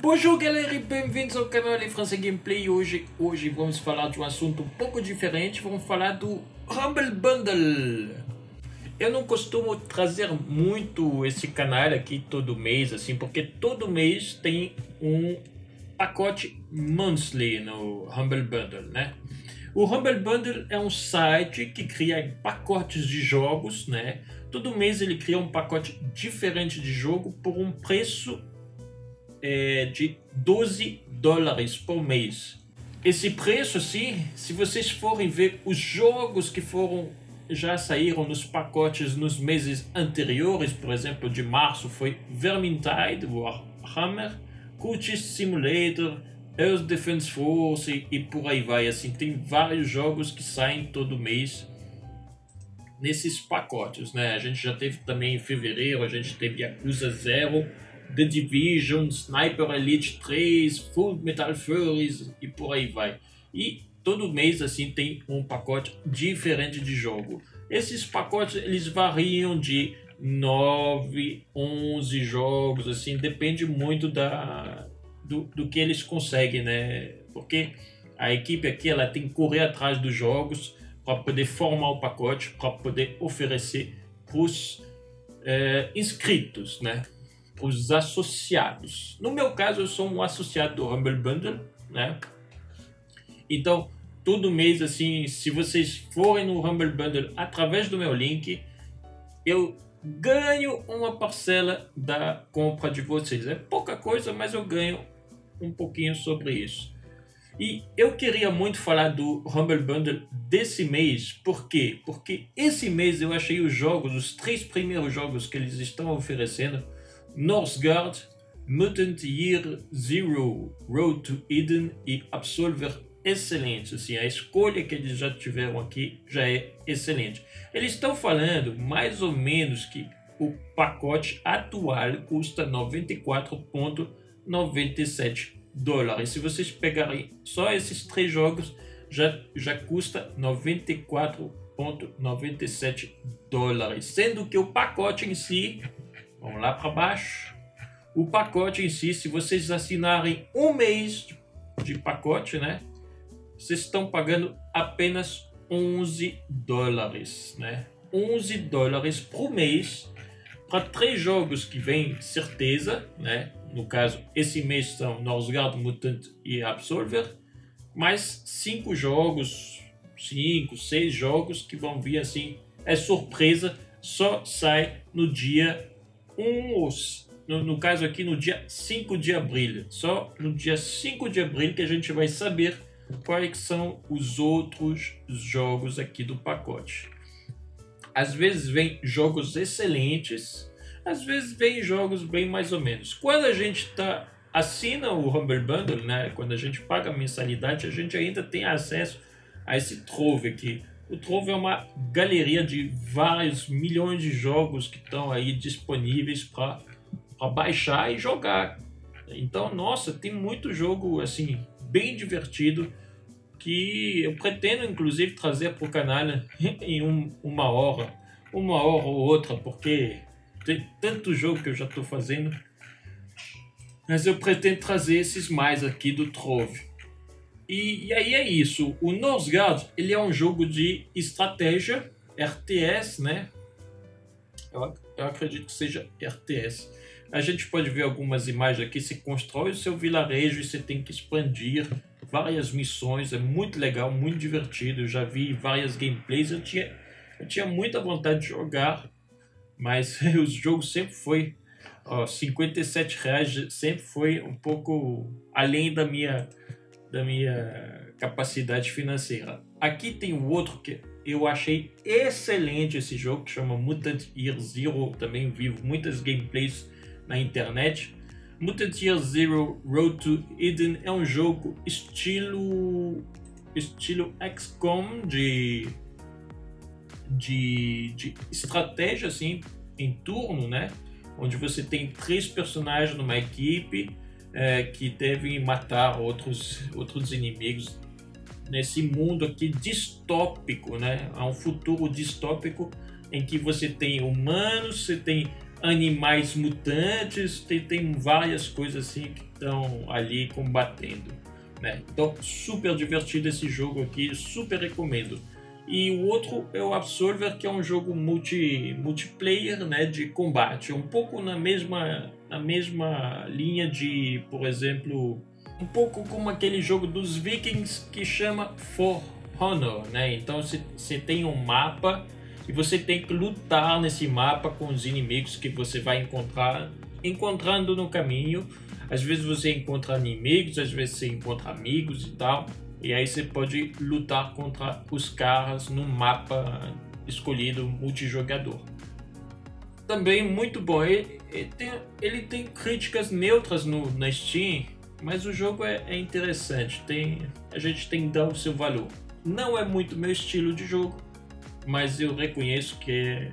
Bonjour galera e bem-vindos ao canal de França Gameplay. Hoje vamos falar de um assunto um pouco diferente. Vamos falar do Humble Bundle. Eu não costumo trazer muito esse canal aqui todo mês, assim, porque todo mês tem um pacote monthly no Humble Bundle, né? O Humble Bundle é um site que cria pacotes de jogos, né? Todo mês ele cria um pacote diferente de jogo por um preço de $12 por mês. Esse preço, assim, se vocês forem ver os jogos que já saíram nos pacotes nos meses anteriores, por exemplo, de março foi Vermintide, Warhammer, Cultist Simulator, Earth Defense Force e por aí vai. Assim, tem vários jogos que saem todo mês nesses pacotes, né? A gente já teve também em fevereiro, a gente teve Yakuza 0, The Division, Sniper Elite 3, Full Metal Furies e por aí vai. E todo mês assim tem um pacote diferente de jogo. Esses pacotes eles variam de 9, 11 jogos, assim, depende muito do que eles conseguem, né? Porque a equipe aqui ela tem que correr atrás dos jogos para poder formar o pacote, para poder oferecer para os inscritos, né? Para os associados. No meu caso, eu sou um associado do Humble Bundle, né? Então, todo mês, assim, se vocês forem no Humble Bundle através do meu link, eu ganho uma parcela da compra de vocês. É pouca coisa, mas eu ganho um pouquinho sobre isso. E eu queria muito falar do Humble Bundle desse mês. Por quê? Porque esse mês eu achei os 3 primeiros jogos que eles estão oferecendo, Northgard, Mutant Year Zero, Road to Eden e Absolver, excelente. Assim, a escolha que eles já tiveram aqui já é excelente. Eles estão falando mais ou menos que o pacote atual custa $94,97. E se vocês pegarem só esses 3 jogos, já custa $94,97. Sendo que o pacote em si, vamos lá para baixo, o pacote em si, se vocês assinarem um mês de pacote, né, vocês estão pagando apenas $11, né? $11 por mês para 3 jogos que vem certeza, né? No caso, esse mês são Northgard, Mutant e Absolver, mais 5 jogos, 5, 6 jogos que vão vir assim, é surpresa, só sai no dia 1, no caso aqui no dia 5 de abril, só no dia 5 de abril que a gente vai saber quais são os outros jogos aqui do pacote. Às vezes vem jogos excelentes, às vezes vem jogos bem mais ou menos. Quando a gente assina o Humble Bundle, né, quando a gente paga a mensalidade, a gente ainda tem acesso a esse Trove aqui. O Trove é uma galeria de vários milhões de jogos que estão aí disponíveis para baixar e jogar. Então, nossa, tem muito jogo assim bem divertido que eu pretendo inclusive trazer para o canal em uma hora ou outra, porque tem tanto jogo que eu já estou fazendo, mas eu pretendo trazer esses mais aqui do Trove. E aí é isso. O Northgard, ele é um jogo de estratégia, RTS, né? Eu acredito que seja RTS. A gente pode ver algumas imagens aqui. Você constrói o seu vilarejo e você tem que expandir várias missões. É muito legal, muito divertido. Eu já vi várias gameplays. Eu tinha muita vontade de jogar, mas o jogo sempre foi R$57, sempre foi um pouco além da minha capacidade financeira. Aqui tem um outro que eu achei excelente, esse jogo, que chama Mutant Year Zero. Também vi muitas gameplays na internet. Mutant Year Zero Road to Eden é um jogo estilo XCOM de estratégia, assim, em turno, né? Onde você tem 3 personagens numa equipe que devem matar outros inimigos nesse mundo aqui distópico, né? Há um futuro distópico em que você tem humanos, você tem animais mutantes, tem várias coisas assim que estão ali combatendo, né? Então, super divertido esse jogo aqui, super recomendo. E o outro é o Absolver, que é um jogo multiplayer, né, de combate, um pouco na mesma linha de, por exemplo, um pouco como aquele jogo dos Vikings que chama For Honor, né? Então você tem um mapa e você tem que lutar nesse mapa com os inimigos que você vai encontrando no caminho. Às vezes você encontra inimigos, às vezes você encontra amigos e tal. E aí você pode lutar contra os caras no mapa escolhido multijogador. Também muito bom. Ele tem críticas neutras na Steam, mas o jogo é interessante. A gente tem que dar o seu valor. Não é muito meu estilo de jogo, mas eu reconheço que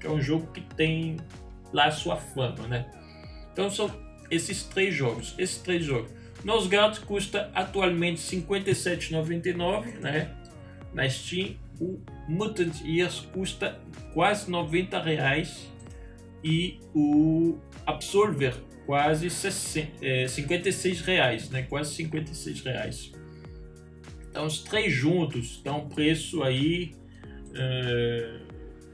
é um jogo que tem lá a sua fama, né? Então são esses três jogos. Nosgard custa atualmente R$ 57,99, né? Na Steam. O Mutant Years custa quase R$90 e o Absolver quase R$56, né? Quase R$56. Então os três juntos dão um preço aí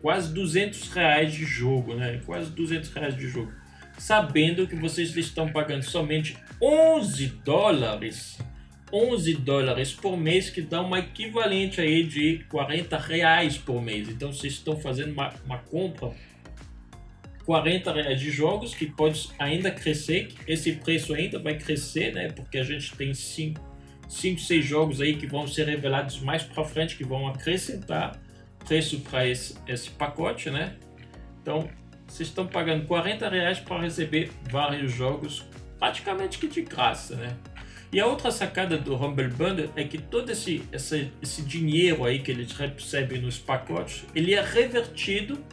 quase R$200 de jogo, né? Quase R$200 de jogo. Sabendo que vocês estão pagando somente $11 por mês, que dá uma equivalente aí de R$40 por mês. Então vocês estão fazendo uma compra, R$40 de jogos, que pode ainda crescer, esse preço ainda vai crescer, né? Porque a gente tem 5, 6 jogos aí que vão ser revelados mais para frente, que vão acrescentar preço para esse pacote, né? Então vocês estão pagando R$40 para receber vários jogos praticamente que de graça, né? E a outra sacada do Humble Bundle é que todo esse dinheiro aí que eles recebem nos pacotes, ele é revertido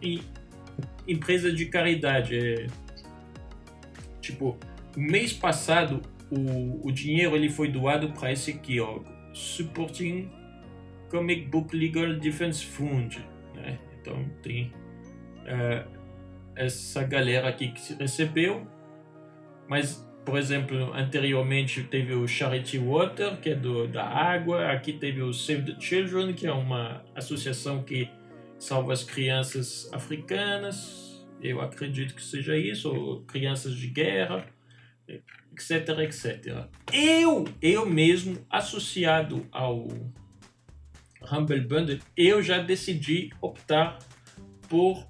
em empresa de caridade. Tipo, o mês passado o dinheiro ele foi doado para esse aqui, ó, Supporting Comic Book Legal Defense Fund, né? Então tem essa galera aqui que se recebeu, mas, por exemplo, anteriormente teve o Charity Water, que é da água. Aqui teve o Save the Children, que é uma associação que salva as crianças africanas, eu acredito que seja isso, ou crianças de guerra, etc, etc. Eu mesmo, associado ao Humble Bundle, eu já decidi optar por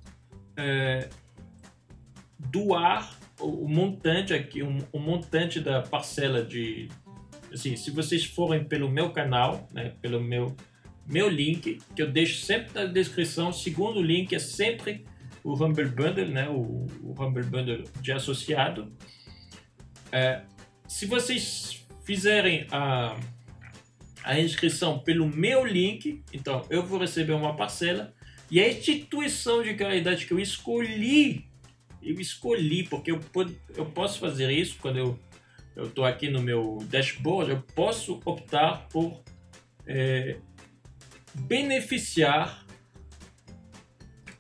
doar o montante aqui, o montante da parcela de, assim, se vocês forem pelo meu canal, né, pelo meu link, que eu deixo sempre na descrição. O segundo link é sempre o Humble Bundle, né, o Humble Bundle de associado. Se vocês fizerem a inscrição pelo meu link, então eu vou receber uma parcela. E a instituição de caridade que eu escolhi porque eu posso fazer isso quando eu estou aqui no meu dashboard, eu posso optar por beneficiar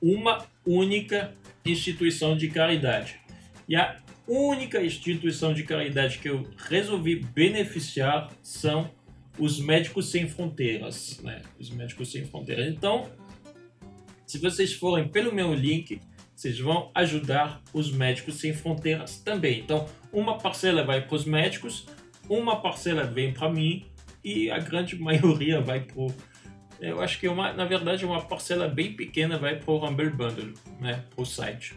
uma única instituição de caridade. E a única instituição de caridade que eu resolvi beneficiar são os Médicos Sem Fronteiras, né? Os Médicos Sem Fronteiras. Então, se vocês forem pelo meu link, vocês vão ajudar os Médicos Sem Fronteiras também. Então, uma parcela vai para os médicos, uma parcela vem para mim e a grande maioria vai para o... Eu acho que, na verdade, uma parcela bem pequena vai para o Humble Bundle, né? Para o site.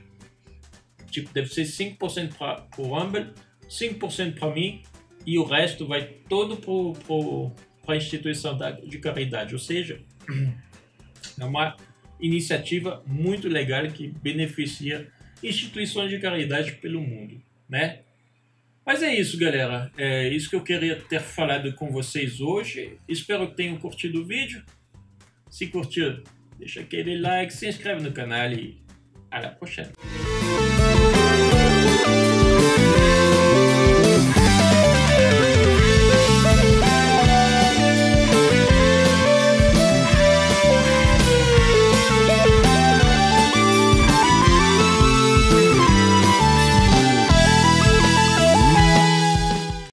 Tipo, deve ser 5% para o Humble, 5% para mim e o resto vai todo para a instituição de caridade. Ou seja, é uma iniciativa muito legal que beneficia instituições de caridade pelo mundo, né? Mas é isso, galera. É isso que eu queria ter falado com vocês hoje. Espero que tenham curtido o vídeo. Se curtiu, deixa aquele like, se inscreve no canal e à la prochaine.